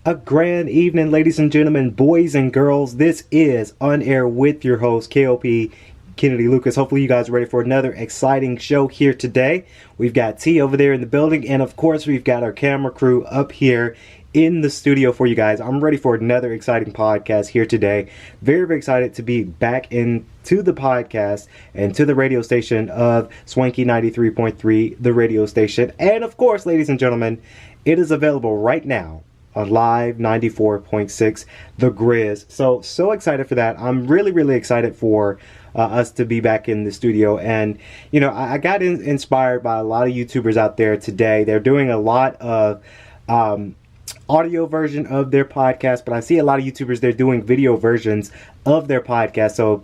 A grand evening, ladies and gentlemen, boys and girls. This is On Air with your host, K.L.P Kennedy Lucas. Hopefully you guys are ready for another exciting show here today. We've got T over there in the building, and of course we've got our camera crew up here in the studio for you guys. I'm ready for another exciting podcast here today. Very, very excited to be back into the podcast and to the radio station of Swanky 93.3, the radio station. And of course, ladies and gentlemen, it is available right now on Live 94.6, the Grizz. So excited for that. I'm really excited for us to be back in the studio. And, you know, I got inspired by a lot of YouTubers out there today. They're doing a lot of audio version of their podcast, but I see a lot of YouTubers, they're doing video versions of their podcast. So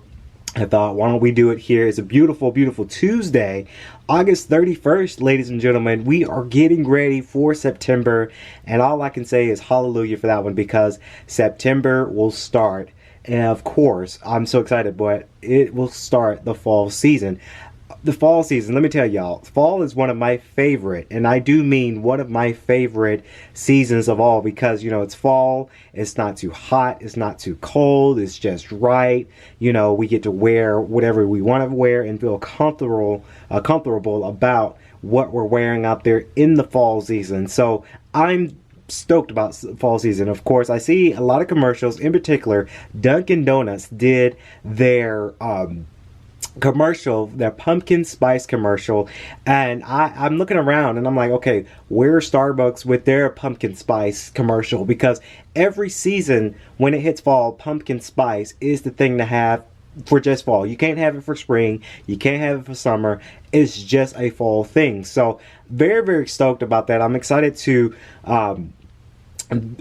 I thought, why don't we do it here? It's a beautiful, beautiful Tuesday, August 31st, ladies and gentlemen. We are getting ready for September, and all I can say is hallelujah for that one, because September will start. And of course, I'm so excited, but it will start the fall season. The fall season, let me tell y'all, fall is one of my favorite, and I do mean one of my favorite seasons of all, because, you know, it's fall, it's not too hot, it's not too cold, it's just right. You know, we get to wear whatever we want to wear and feel comfortable about what we're wearing out there in the fall season. So I'm stoked about fall season. Of course, I see a lot of commercials. In particular, Dunkin' Donuts did their commercial, their pumpkin spice commercial, and I'm looking around and I'm like, okay, where's Starbucks with their pumpkin spice commercial? Because every season when it hits fall, pumpkin spice is the thing to have for just fall. You can't have it for spring, you can't have it for summer. It's just a fall thing. So very stoked about that. I'm excited to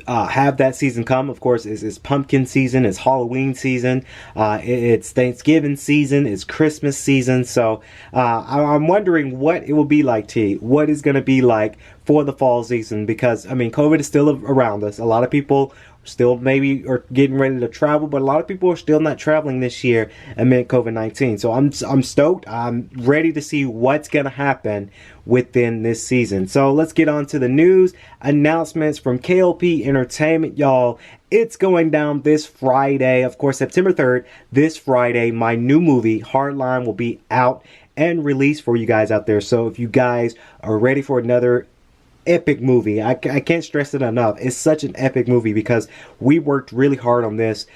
have that season come. Of course, it's pumpkin season, it's Halloween season, it's Thanksgiving season, it's Christmas season. So I'm wondering what it will be like, T. What is going to be like for the fall season? Because, I mean, COVID is still around us. A lot of people still maybe are getting ready to travel, but a lot of people are still not traveling this year amid COVID-19. So I'm stoked. I'm ready to see what's going to happen within this season. So let's get on to the news announcements from K.L.P Entertainment, y'all. It's going down this Friday, of course, September 3rd. This Friday, my new movie, Hardline, will be out and released for you guys out there. So if you guys are ready for another epic movie, I can't stress it enough. It's such an epic movie because we worked really hard on this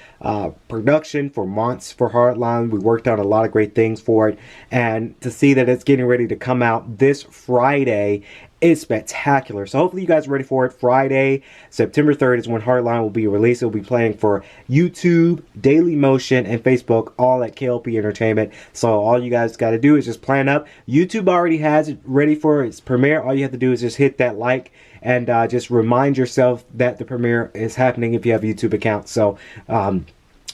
production for months for Hardline. We worked on a lot of great things for it, and to see that it's getting ready to come out this Friday is spectacular. So hopefully you guys are ready for it. Friday, September 3rd is when Hardline will be released. It will be playing for YouTube, Daily Motion, and Facebook, all at K.L.P Entertainment. So all you guys got to do is just plan up. YouTube already has it ready for its premiere. All you have to do is just hit that like and just remind yourself that the premiere is happening if you have a YouTube account. So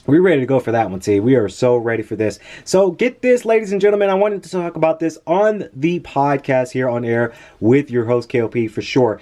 we're ready to go for that one, T. We are so ready for this. So get this, ladies and gentlemen. I wanted to talk about this on the podcast here on air with your host, K.L.P, for sure.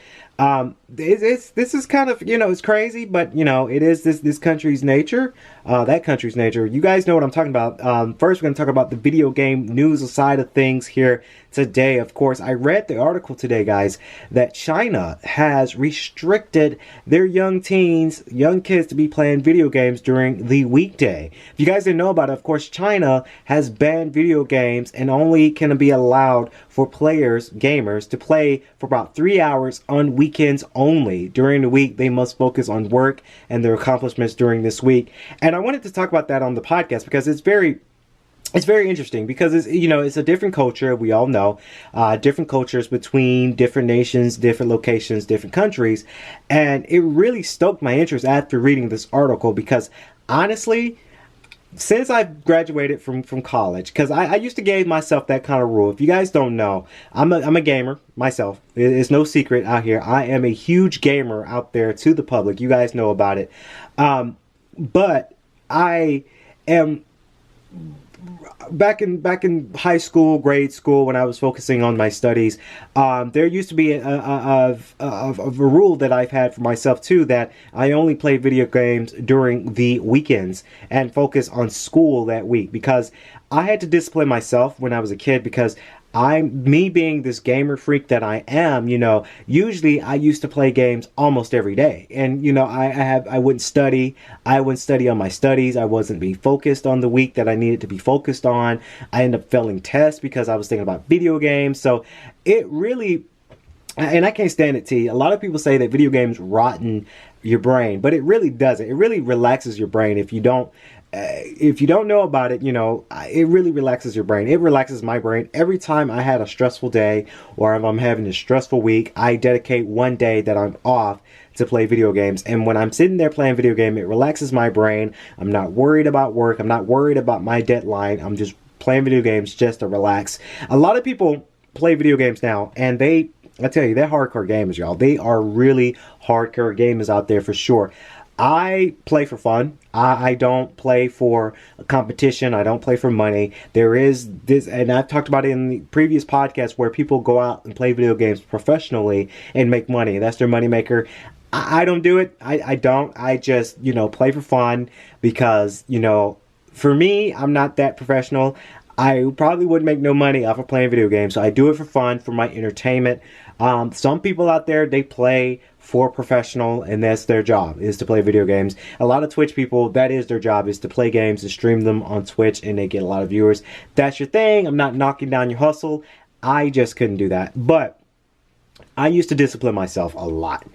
This is kind of, you know, it's crazy, but, you know, it is this country's nature, that country's nature. You guys know what I'm talking about. First, we're going to talk about the video game news side of things here today. Of course, I read the article today, guys, that China has restricted their young kids to be playing video games during the weekday. If you guys didn't know about it, of course, China has banned video games and only can be allowed for gamers, to play for about 3 hours on weekends only. During the week, they must focus on work and their accomplishments during this week. And I wanted to talk about that on the podcast because it's very interesting, because it's, you know, it's a different culture. We all know different cultures between different nations, different locations, different countries. And it really stoked my interest after reading this article, because honestly, since I've graduated from college, because I used to give myself that kind of rule. If you guys don't know, I'm a gamer myself. It's no secret out here. I am a huge gamer out there to the public. You guys know about it. But I am back in high school, grade school, when I was focusing on my studies. There used to be a rule that I've had for myself too, that I only play video games during the weekends and focus on school that week, because I had to discipline myself when I was a kid, because me being this gamer freak that I am, usually I used to play games almost every day. And, I wouldn't study. I wouldn't study on my studies. I wasn't being focused on the week that I needed to be focused on. I ended up failing tests because I was thinking about video games. So it really, and I can't stand it, T. A lot of people say that video games rotten your brain, but it really doesn't. It really relaxes your brain if you don't know about it. It really relaxes your brain. It relaxes my brain. Every time I had a stressful day, or if I'm having a stressful week, I dedicate one day that I'm off to play video games. And when I'm sitting there playing video game, it relaxes my brain. I'm not worried about work. I'm not worried about my deadline. I'm just playing video games just to relax. A lot of people play video games now, and I tell you, they're hardcore gamers, y'all. They are really hardcore gamers out there for sure. I play for fun. I don't play for a competition. I don't play for money. There is this, and I've talked about it in the previous podcast, where people go out and play video games professionally and make money. That's their money maker. I don't do it. I don't. I just, play for fun, because, for me, I'm not that professional. I probably wouldn't make no money off of playing video games. So I do it for fun, for my entertainment. Some people out there, they play for professional, and that's their job, is to play video games. A lot of Twitch people, that is their job, is to play games and stream them on Twitch, and they get a lot of viewers. That's your thing. I'm not knocking down your hustle. I just couldn't do that. But I used to discipline myself a lot.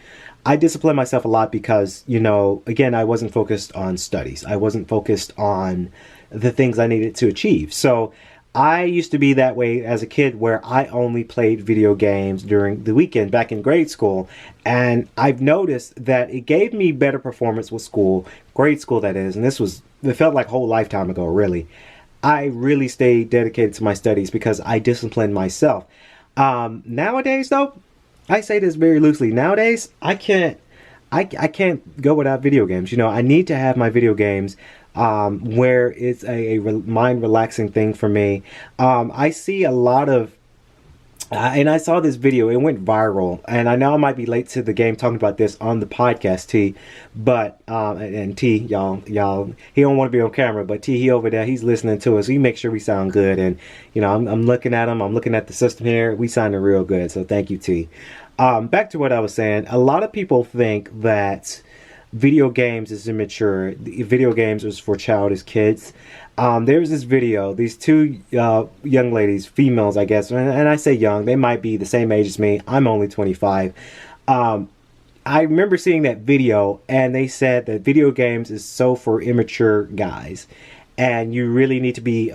I disciplined myself a lot because, again, I wasn't focused on studies. I wasn't focused on the things I needed to achieve. So I used to be that way as a kid, where I only played video games during the weekend back in grade school. And I've noticed that it gave me better performance with school, grade school that is. And it felt like a whole lifetime ago, really. I really stayed dedicated to my studies because I disciplined myself. Nowadays, though, I say this very loosely. Nowadays, I can't go without video games. I need to have my video games where it's a mind relaxing thing for me. I see a lot of, and I saw this video, it went viral, and I know I might be late to the game talking about this on the podcast, T, but, and T, y'all, he don't want to be on camera, but T, he over there, he's listening to us, so he makes sure we sound good, and, I'm looking at him, I'm looking at the system here, we sounding real good, so thank you, T. Back to what I was saying, a lot of people think that video games is immature. Video games is for childish kids. There was this video, these two young ladies, females, I guess, and I say young, they might be the same age as me. I'm only 25. I remember seeing that video, and they said that video games is so for immature guys, and you really need to be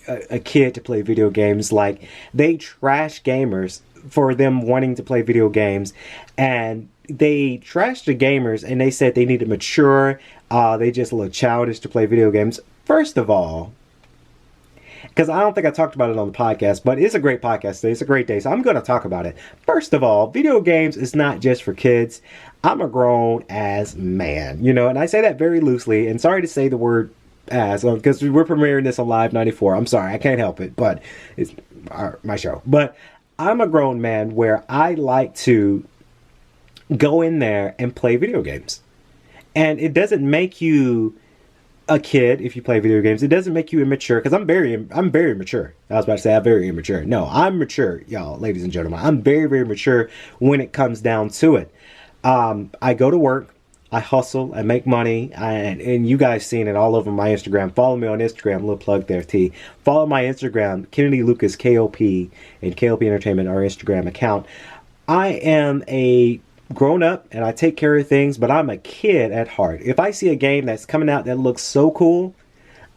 a kid to play video games. Like, they trash gamers for them wanting to play video games, and they trashed the gamers, and they said they need to mature. They just look childish to play video games. First of all, because I don't think I talked about it on the podcast, but it's a great podcast today. It's a great day, so I'm going to talk about it. First of all, video games is not just for kids. I'm a grown-ass man, and I say that very loosely, and sorry to say the word ass, because we're premiering this on Live 94. I'm sorry, I can't help it, but it's my show. But I'm a grown man where I like to go in there and play video games. And it doesn't make you a kid if you play video games. It doesn't make you immature, because I'm very mature. I was about to say I'm very immature. No, I'm mature, y'all, ladies and gentlemen. I'm very, very mature when it comes down to it. I go to work, I hustle, I make money, and you guys seen it all over my Instagram. Follow me on Instagram, little plug there, T. Follow my Instagram, Kennedy Lucas, K.L.P, and K.L.P Entertainment, our Instagram account. I am a grown up and I take care of things, but I'm a kid at heart. If I see a game that's coming out that looks so cool,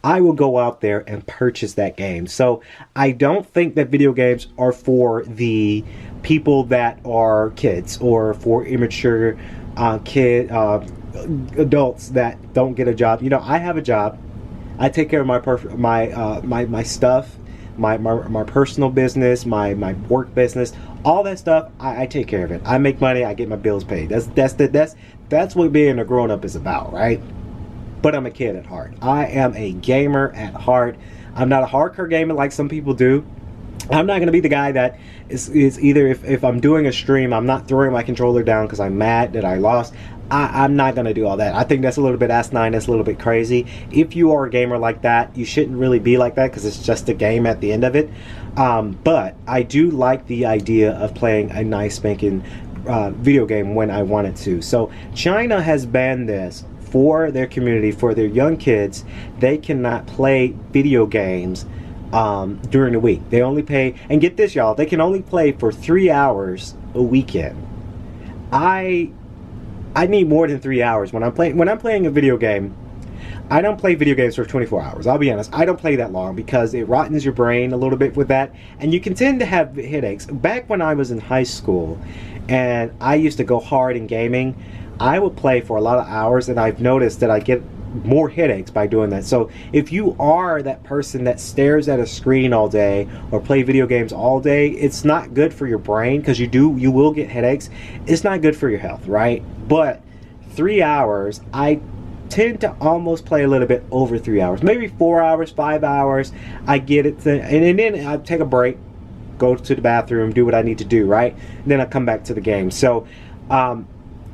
I will go out there and purchase that game. So I don't think that video games are for the people that are kids, or for immature adults that don't get a job. I have a job. I take care of my stuff, my personal business, my work business, all that stuff. I take care of it. I make money. I get my bills paid. That's what being a grown up is about, right? But I'm a kid at heart. I am a gamer at heart. I'm not a hardcore gamer like some people do. I'm not going to be the guy that is either, if I'm doing a stream, I'm not throwing my controller down because I'm mad that I lost. I'm not going to do all that. I think that's a little bit asinine. That's a little bit crazy. If you are a gamer like that, you shouldn't really be like that because it's just a game at the end of it. But I do like the idea of playing a nice spanking video game when I wanted to. So China has banned this for their community, for their young kids. They cannot play video games during the week. They only pay, and get this, y'all, they can only play for 3 hours a weekend. I need more than 3 hours when I'm playing a video game. I don't play video games for 24 hours. I'll be honest. I don't play that long because it rottens your brain a little bit with that, and you can tend to have headaches. Back when I was in high school and I used to go hard in gaming, I would play for a lot of hours, and I've noticed that I get more headaches by doing that. So if you are that person that stares at a screen all day or play video games all day, it's not good for your brain because you will get headaches. It's not good for your health, right? But 3 hours, I tend to almost play a little bit over 3 hours, maybe 4 hours, 5 hours. I get it, and then I take a break, go to the bathroom, do what I need to do, right? And then I come back to the game. So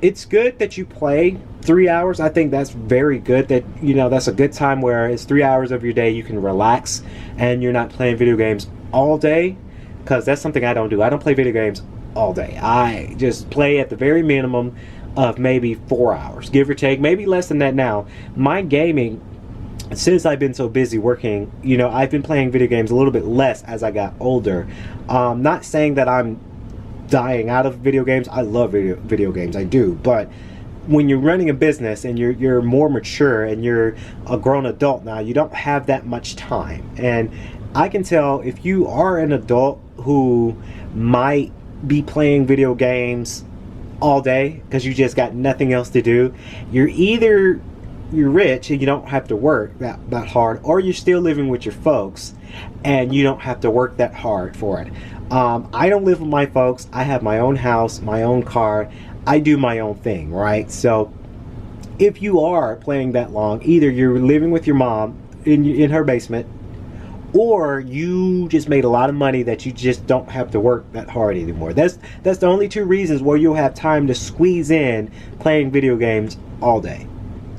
it's good that you play 3 hours. I think that's very good. That, you know, that's a good time where it's 3 hours of your day you can relax and you're not playing video games all day, because that's something I don't do. I don't play video games all day. I just play at the very minimum of maybe 4 hours, give or take, maybe less than that now. My gaming, since I've been so busy working, you know, I've been playing video games a little bit less as I got older. Not saying that I'm dying out of video games. I love video games, I do, but when you're running a business and you're more mature and you're a grown adult now, you don't have that much time. And I can tell if you are an adult who might be playing video games all day because you just got nothing else to do, you're rich and you don't have to work that hard, or you're still living with your folks and you don't have to work that hard for it. I don't live with my folks. I have my own house, my own car. I do my own thing, right? So if you are playing that long, either you're living with your mom in her basement, or you just made a lot of money that you just don't have to work that hard anymore. That's the only two reasons where you'll have time to squeeze in playing video games all day.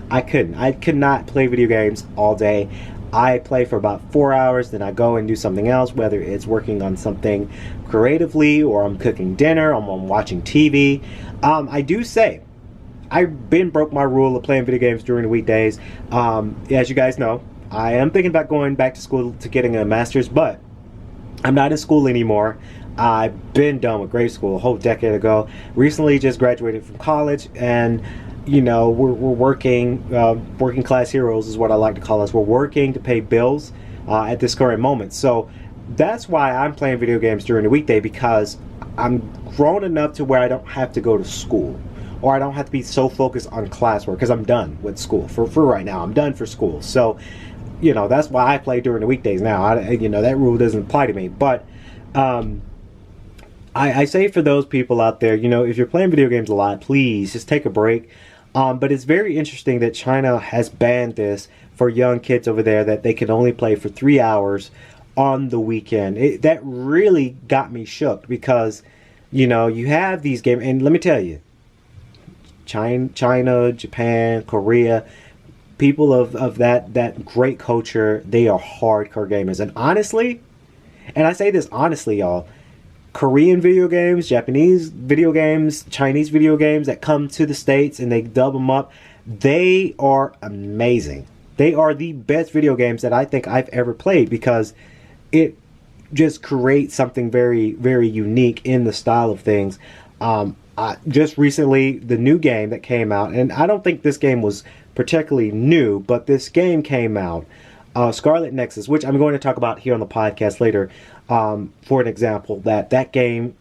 I could not play video games all day. I play for about 4 hours, then I go and do something else, whether it's working on something creatively, or I'm cooking dinner, or I'm watching TV. I do say, I've broke my rule of playing video games during the weekdays. As you guys know, I am thinking about going back to school to getting a master's, but I'm not in school anymore. I've been done with grade school a whole decade ago. Recently just graduated from college, and you know, we're working, working class heroes is what I like to call us. We're working to pay bills at this current moment. So that's why I'm playing video games during the weekday, because I'm grown enough to where I don't have to go to school, or I don't have to be so focused on classwork, because I'm done with school for right now. I'm done for school. So, you know, that's why I play during the weekdays now. You know, that rule doesn't apply to me. But I say for those people out there, you know, if you're playing video games a lot, please just take a break. But it's very interesting that China has banned this for young kids over there, that they can only play for 3 hours on the weekend. That really got me shook, because, you know, you have these games, and let me tell you, China, Japan, Korea, people of that great culture, they are hardcore gamers. And honestly, and I say this honestly, y'all, Korean video games, Japanese video games, Chinese video games that come to the States and they dub them up, they are amazing. They are the best video games that I think I've ever played, because it just creates something very, very unique in the style of things. Just recently, the new game that came out, and I don't think this game was particularly new, but this game came out, Scarlett Nexus, which I'm going to talk about here on the podcast later. For an example, that game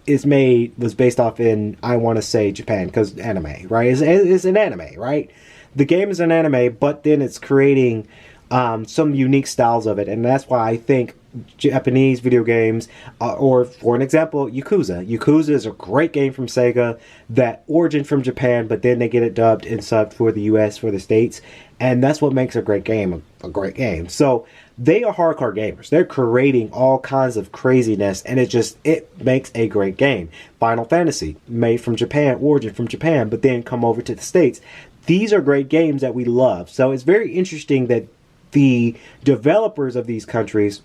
was based off in, I want to say, Japan, because anime, right? It's an anime, right? The game is an anime, but then it's creating some unique styles of it, and that's why I think Japanese video games, or for an example, Yakuza. Yakuza is a great game from Sega that origin from Japan, but then they get it dubbed and subbed for the US, for the States, and that's what makes a great game a great game. So they are hardcore gamers. They're creating all kinds of craziness, and it makes a great game. Final Fantasy, made from Japan, origin from Japan, but then come over to the States. These are great games that we love. So it's very interesting that the developers of these countries,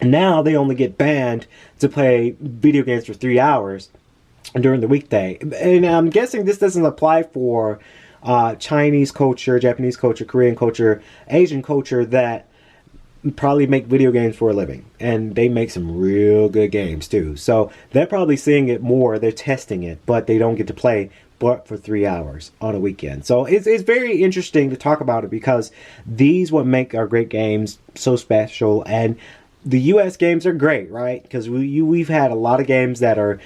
now they only get banned to play video games for 3 hours during the weekday. And I'm guessing this doesn't apply for Chinese culture, Japanese culture, Korean culture, Asian culture that probably make video games for a living. And they make some real good games too. So they're probably seeing it more, they're testing it, but they don't get to play but for 3 hours on a weekend. So it's very interesting to talk about it, because these what make our great games so special. And the US games are great, right? Because we've had a lot of games that are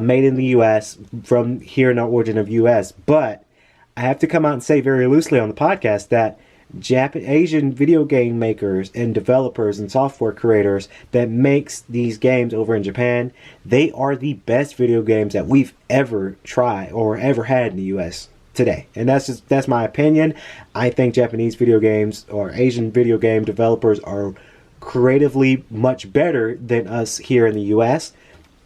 made in the US from here in the origin of US. But I have to come out and say very loosely on the podcast that Asian video game makers and developers and software creators that makes these games over in Japan, they are the best video games that we've ever tried or ever had in the US today. And that's my opinion. I think Japanese video games or Asian video game developers are creatively much better than us here in the US.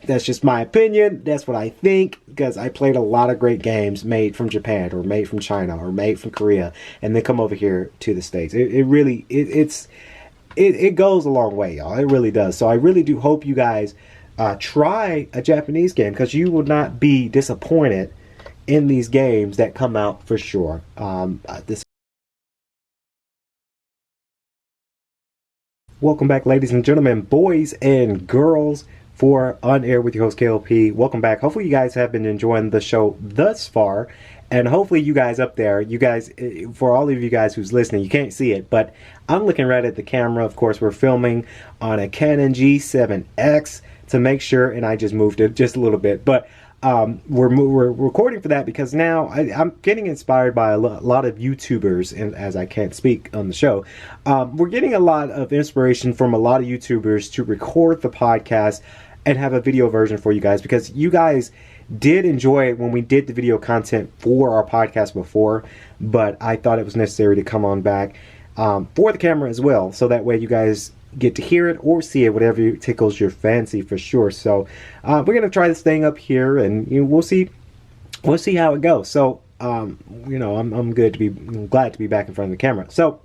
That's just my opinion. That's what I think, because I played a lot of great games made from Japan or made from China or made from Korea, and then come over here to the States. It really goes a long way, y'all. It really does. So I really do hope you guys try a Japanese game, because you will not be disappointed in these games that come out for sure. Welcome back, ladies and gentlemen, boys and girls, for On Air with your host K.L.P. Welcome back. Hopefully you guys have been enjoying the show thus far, and hopefully you guys up there, you guys, for all of you guys who's listening, you can't see it, but I'm looking right at the camera. Of course, we're filming on a Canon G7X to make sure, and I just moved it just a little bit, but we're recording for that because now I'm getting inspired by a lot of YouTubers, and as I can't speak on the show, we're getting a lot of inspiration from a lot of YouTubers to record the podcast and have a video version for you guys, because you guys did enjoy it when we did the video content for our podcast before, but I thought it was necessary to come on back for the camera as well, so that way you guys get to hear it or see it, whatever tickles your fancy for sure. So we're gonna try this thing up here, and we'll see how it goes. So I'm glad to be back in front of the camera. So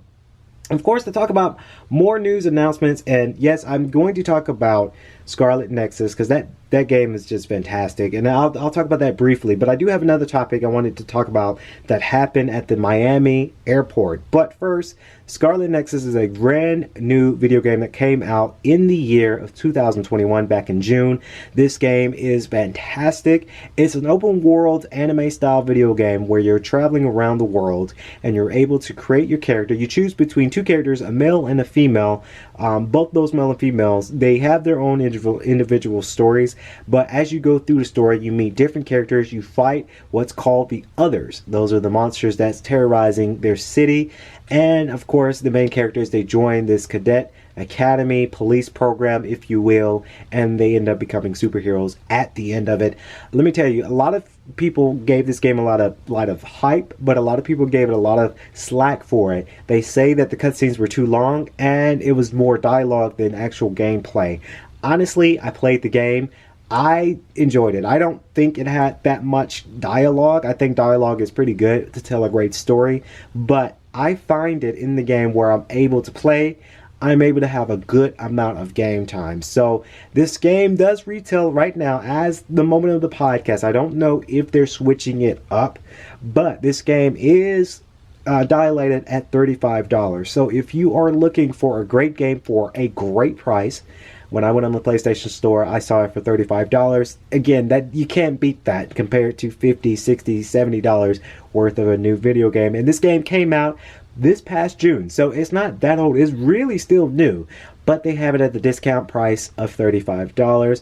of course, to talk about more news announcements, and yes, I'm going to talk about Scarlett Nexus, because that game is just fantastic, and I'll talk about that briefly. But I do have another topic I wanted to talk about that happened at the Miami airport. But first, Scarlett Nexus is a brand new video game that came out in the year of 2021, back in June. This game is fantastic. It's an open world anime style video game where you're traveling around the world and you're able to create your character. You choose between two characters, a male and a female. Both those male and females, they have their own individual stories, but as you go through the story, you meet different characters. You fight what's called the others. Those are the monsters that's terrorizing their city. And of course, the main characters, they join this cadet academy police program, if you will, and they end up becoming superheroes at the end of it. Let me tell you, a lot of people gave this game a lot of hype, but a lot of people gave it a lot of slack for it. They say that the cutscenes were too long and it was more dialogue than actual gameplay. Honestly, I played the game. I enjoyed it. I don't think it had that much dialogue. I think dialogue is pretty good to tell a great story, but I find it in the game where I'm able to play, I'm able to have a good amount of game time. So this game does retail right now as the moment of the podcast. I don't know if they're switching it up, but this game is dilated at $35. So if you are looking for a great game for a great price, when I went on the PlayStation Store, I saw it for $35. Again, that you can't beat that compared to $50, $60, $70 worth of a new video game. And this game came out this past June, so it's not that old. It's really still new, but they have it at the discount price of $35.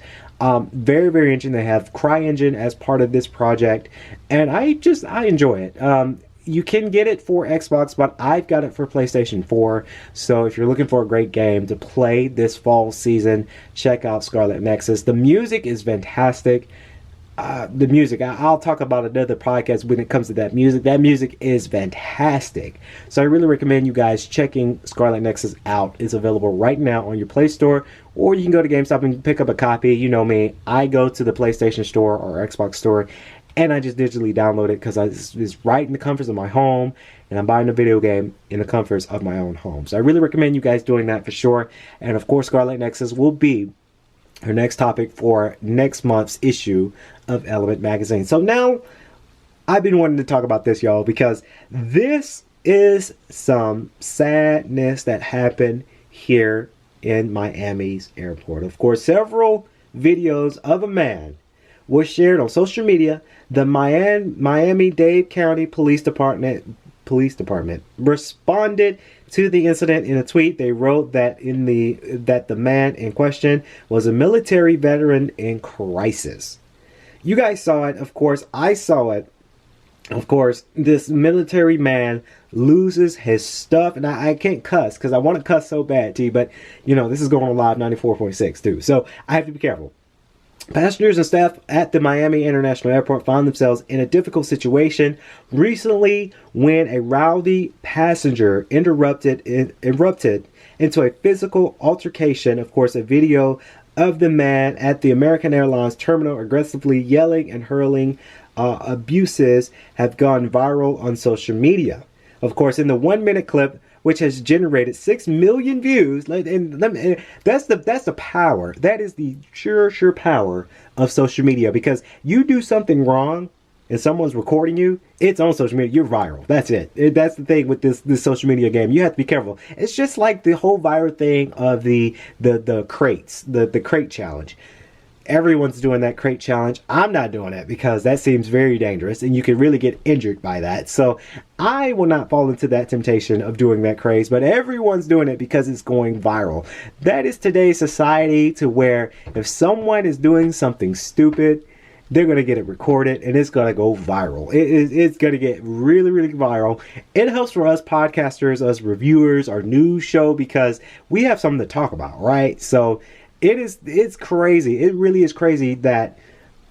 Very, very interesting. They have CryEngine as part of this project, and I enjoy it. you can get it for Xbox, but I've got it for PlayStation 4. So if you're looking for a great game to play this fall season, check out Scarlett Nexus. The music is fantastic. The music, I'll talk about another podcast when it comes to that music. That music is fantastic. So I really recommend you guys checking Scarlett Nexus out. It's available right now on your Play Store, or you can go to GameStop and pick up a copy. You know me, I go to the PlayStation Store or Xbox Store, and I just digitally download it because it's right in the comforts of my home, and I'm buying a video game in the comforts of my own home. So I really recommend you guys doing that for sure. And of course, Scarlett Nexus will be her next topic for next month's issue of Element Magazine. So now, I've been wanting to talk about this, y'all, because this is some sadness that happened here in Miami's airport. Of course, several videos of a man was shared on social media. The Miami-Dade County Police Department responded to the incident in a tweet. They wrote that the man in question was a military veteran in crisis. You guys saw it, of course. I saw it. Of course, this military man loses his stuff, and I can't cuss because I want to cuss so bad, T. But you know, this is going on live 94.6 too, so I have to be careful. Passengers and staff at the Miami International Airport found themselves in a difficult situation recently when a rowdy passenger erupted into a physical altercation. Of course, a video of the man at the American Airlines terminal aggressively yelling and hurling abuses have gone viral on social media. Of course, in the 1-minute clip, which has generated 6 million views, and that's the power. That is the sure power of social media. Because you do something wrong and someone's recording you, it's on social media. You're viral. That's it. That's the thing with this social media game. You have to be careful. It's just like the whole viral thing of the crates, the crate challenge. Everyone's doing that crate challenge. I'm not doing it because that seems very dangerous and you can really get injured by that. So I will not fall into that temptation of doing that craze, but everyone's doing it because it's going viral. That is today's society, to where if someone is doing something stupid, they're going to get it recorded and it's going to go viral. It's going to get really, really viral. It helps for us podcasters, us reviewers, our news show, because we have something to talk about, right? So it's crazy. It really is crazy that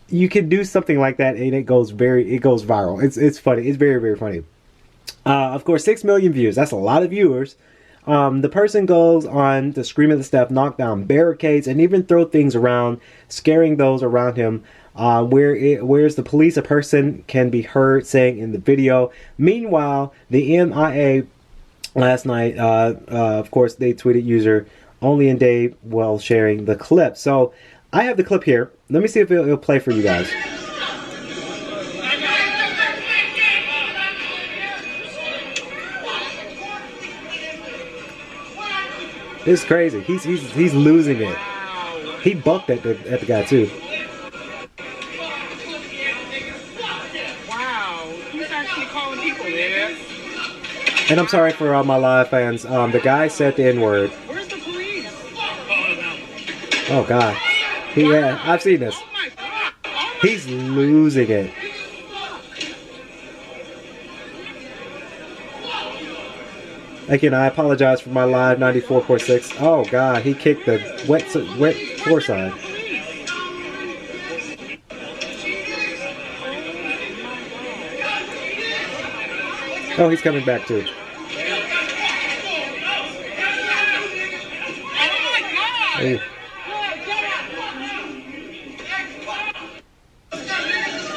you can do something like that and it goes viral. It's funny. It's very, very funny. Of course, 6 million views. That's a lot of viewers. The person goes on to scream at the staff, knock down barricades, and even throw things around, scaring those around him. Where's the police? A person can be heard saying in the video. Meanwhile, the MIA last night, of course, they tweeted user Only in Dave while sharing the clip. So I have the clip here. Let me see if it'll play for you guys. It's crazy. He's losing it. He bucked at the guy too. Wow, he's actually calling people, man. And I'm sorry for all my live fans. The guy said the N-word. Where's the police? Oh God. I've seen this. He's losing it. Again, I apologize for my live 94.6. Oh God, he kicked the wet floor side. Oh, he's coming back too. Hey.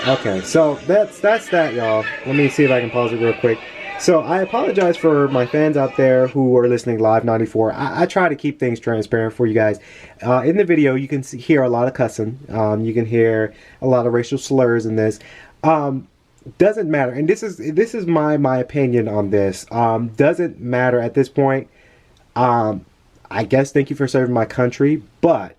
Okay, so that's that, y'all. Let me see if I can pause it real quick. So I apologize for my fans out there who are listening live 94. I try to keep things transparent for you guys. In the video, you can hear a lot of cussing. You can hear a lot of racial slurs in this. Doesn't matter, and this is my opinion on this. Doesn't matter at this point. I guess thank you for serving my country, but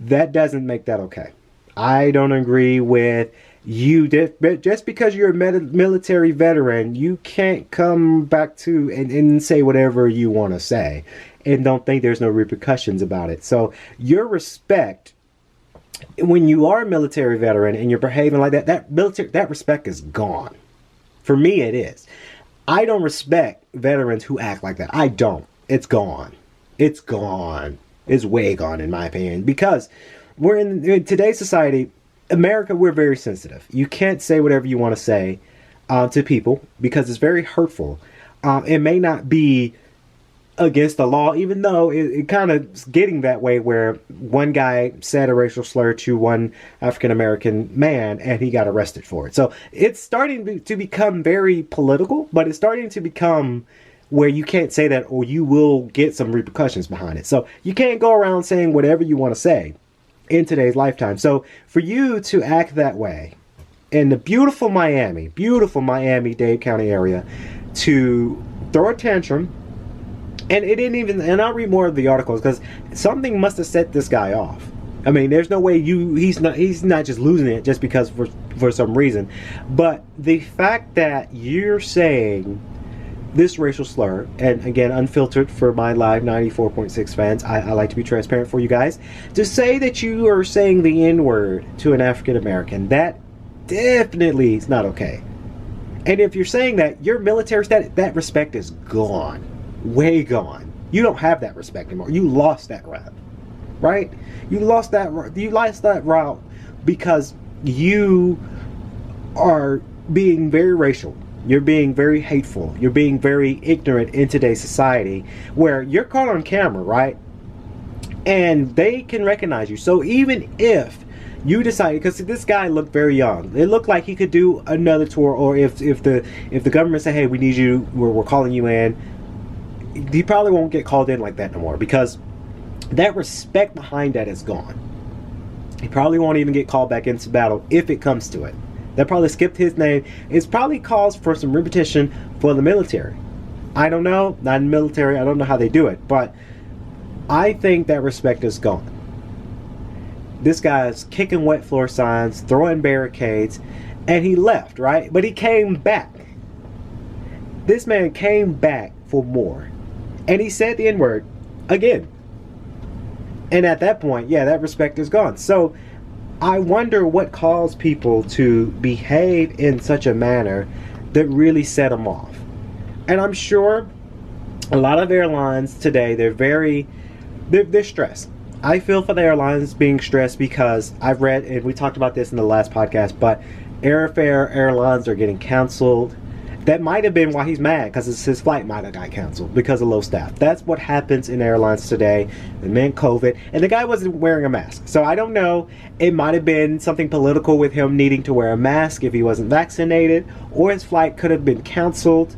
that doesn't make that okay. I don't agree with you. Just because you're a military veteran, you can't come back to and say whatever you want to say and don't think there's no repercussions about it. So your respect, when you are a military veteran and you're behaving like that respect is gone. For me, it is. I don't respect veterans who act like that. I don't. It's gone. It's gone. It's way gone, in my opinion. Because we're in today's society, America, we're very sensitive. You can't say whatever you want to say to people because it's very hurtful. It may not be against the law, even though it kind of is getting that way, where one guy said a racial slur to one African American man and he got arrested for it. So it's starting to become very political, but it's starting to become where you can't say that or you will get some repercussions behind it. So you can't go around saying whatever you want to say in today's lifetime. So for you to act that way in the beautiful Miami-Dade County area, to throw a tantrum, and it didn't even, and I'll read more of the articles because something must have set this guy off. I mean, there's no way he's not just losing it just because for some reason. But the fact that you're saying this racial slur, and again, unfiltered for my live 94.6 fans, I like to be transparent for you guys, to say that you are saying the N-word to an African American, that definitely is not okay. And if you're saying that, your military status, that respect is gone. Way gone. You don't have that respect anymore. You lost that route, right? You lost that route because you are being very racial. You're being very hateful. You're being very ignorant in today's society, where you're caught on camera, right? And they can recognize you. So even if you decide, because this guy looked very young, it looked like he could do another tour, or if the government say, hey, we need you, we're calling you in, he probably won't get called in like that no more, because that respect behind that is gone. He probably won't even get called back into battle if it comes to it. That probably skipped his name. It's probably cause for some repetition for the military. I don't know, not in the military, I don't know how they do it, but I think that respect is gone. This guy's kicking wet floor signs, throwing barricades, and he left, right? But he came back. This man came back for more. And he said the N-word again. And at that point, yeah, that respect is gone. So I wonder what caused people to behave in such a manner that really set them off. And I'm sure a lot of airlines today, they're stressed. I feel for the airlines being stressed because I've read, and we talked about this in the last podcast, but airlines are getting canceled. That might have been why he's mad, because his flight might have got canceled because of low staff. That's what happens in airlines today. It meant COVID, and the guy wasn't wearing a mask. So I don't know. It might have been something political with him needing to wear a mask if he wasn't vaccinated, or his flight could have been canceled.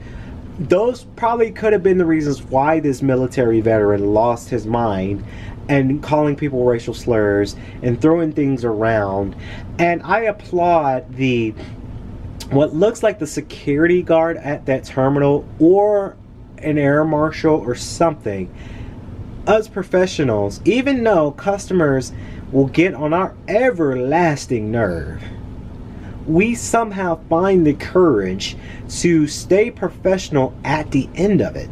Those probably could have been the reasons why this military veteran lost his mind and calling people racial slurs and throwing things around. And I applaud what looks like the security guard at that terminal, or an air marshal or something. Us professionals, even though customers will get on our everlasting nerve, we somehow find the courage to stay professional at the end of it.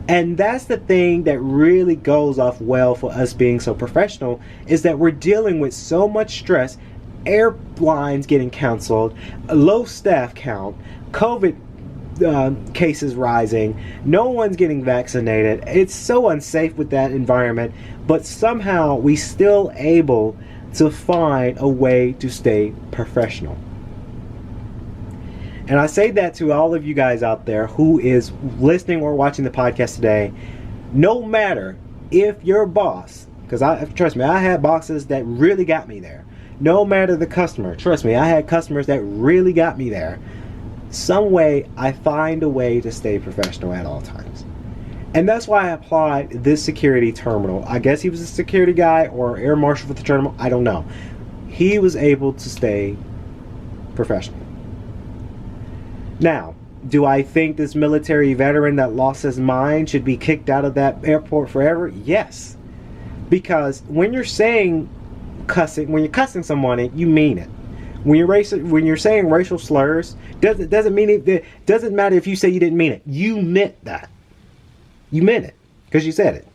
And that's the thing that really goes off well for us being so professional, is that we're dealing with so much stress. Airlines getting canceled, a low staff count, COVID cases rising, no one's getting vaccinated. It's so unsafe with that environment, but somehow we still able to find a way to stay professional. And I say that to all of you guys out there who is listening or watching the podcast today. No matter if your boss, because trust me, I had bosses that really got me there. No matter the customer, trust me, I had customers that really got me there. Some way, I find a way to stay professional at all times. And that's why I applied this security terminal. I guess he was a security guy or air marshal for the terminal. I don't know. He was able to stay professional. Now, do I think this military veteran that lost his mind should be kicked out of that airport forever? Yes. Because when you're saying cussing, when you're cussing someone, you mean it. When you're saying racial slurs, doesn't mean it. Doesn't matter if you say you didn't mean it. You meant that. You meant it because you said it.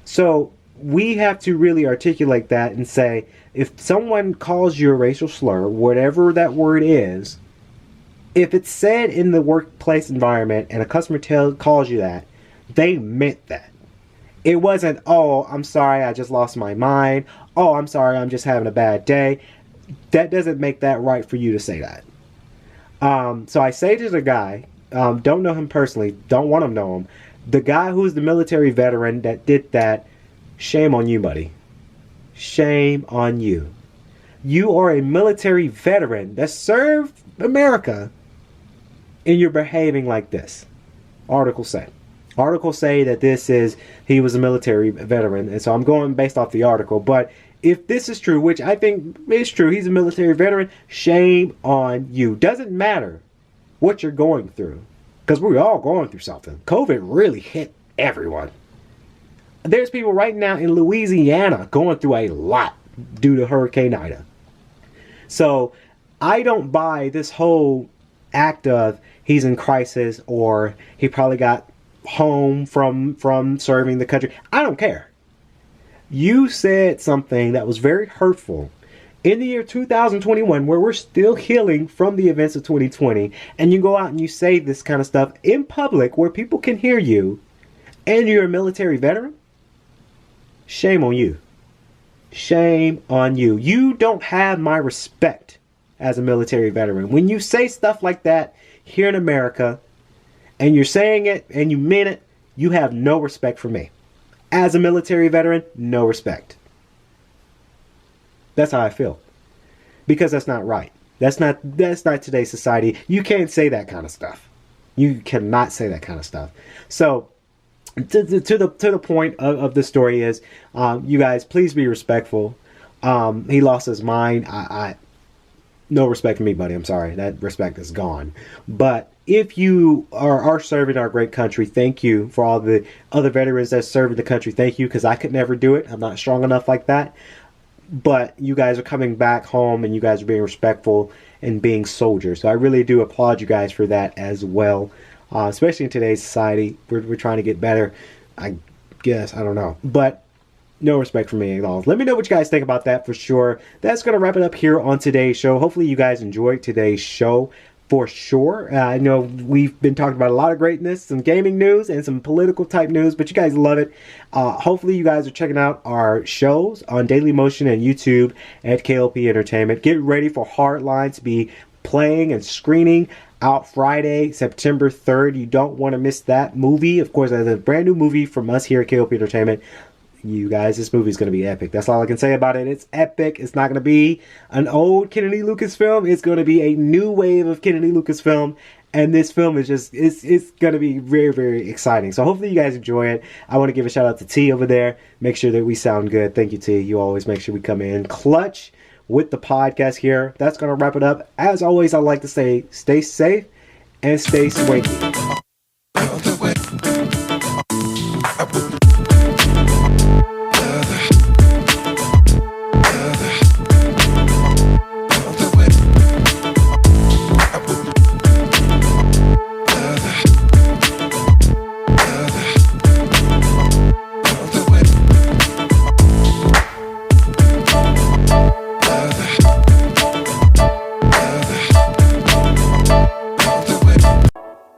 So we have to really articulate that and say, if someone calls you a racial slur, whatever that word is, If it's said in the workplace environment and a customer calls you that, they meant that. It wasn't, oh, I'm sorry, I just lost my mind. Oh, I'm sorry, I'm just having a bad day. That doesn't make that right for you to say that. So I say to the guy, don't know him personally, don't want to know him. The guy who's the military veteran that did that, shame on you, buddy. Shame on you. You are a military veteran that served America, and you're behaving like this. Articles say that he was a military veteran, and so I'm going based off the article. But if this is true, which I think is true, he's a military veteran, shame on you. Doesn't matter what you're going through, because we're all going through something. COVID really hit everyone. There's people right now in Louisiana going through a lot due to Hurricane Ida. So I don't buy this whole act of he's in crisis or he probably got home from serving the country. I don't care. You said something that was very hurtful in the year 2021, where we're still healing from the events of 2020, and you go out and you say this kind of stuff in public where people can hear you, and you're a military veteran. Shame on you. Shame on you. You don't have my respect as a military veteran. When you say stuff like that here in America, and you're saying it and you mean it, you have no respect for me. As a military veteran, no respect. That's how I feel. Because that's not right. That's not today's society. You can't say that kind of stuff. You cannot say that kind of stuff. So to the point of the story is, you guys, please be respectful. He lost his mind. I no respect for me, buddy. I'm sorry. That respect is gone. But if you are serving our great country, thank you. For all the other veterans that serve the country, thank you, because I could never do it. I'm not strong enough like that. But you guys are coming back home, and you guys are being respectful and being soldiers. So I really do applaud you guys for that as well. Especially in today's society, we're trying to get better. I guess, I don't know. But no respect for me at all. Let me know what you guys think about that for sure. That's going to wrap it up here on today's show. Hopefully you guys enjoyed today's show for sure. I know we've been talking about a lot of greatness, some gaming news and some political type news, but you guys love it. Hopefully you guys are checking out our shows on Daily Motion and YouTube at K.L.P Entertainment. Get ready for Hardline to be playing and screening out Friday, September 3rd. You don't want to miss that movie. Of course, there's a brand new movie from us here at K.L.P Entertainment. You guys, this movie is going to be epic. That's all I can say about it. It's epic. It's not going to be an old Kennedy Lucas film. It's going to be a new wave of Kennedy Lucas film. And this film is just, it's going to be very, very exciting. So hopefully you guys enjoy it. I want to give a shout out to T over there. Make sure that we sound good. Thank you, T. You always make sure we come in clutch with the podcast here. That's going to wrap it up. As always, I like to say, stay safe and stay swanky.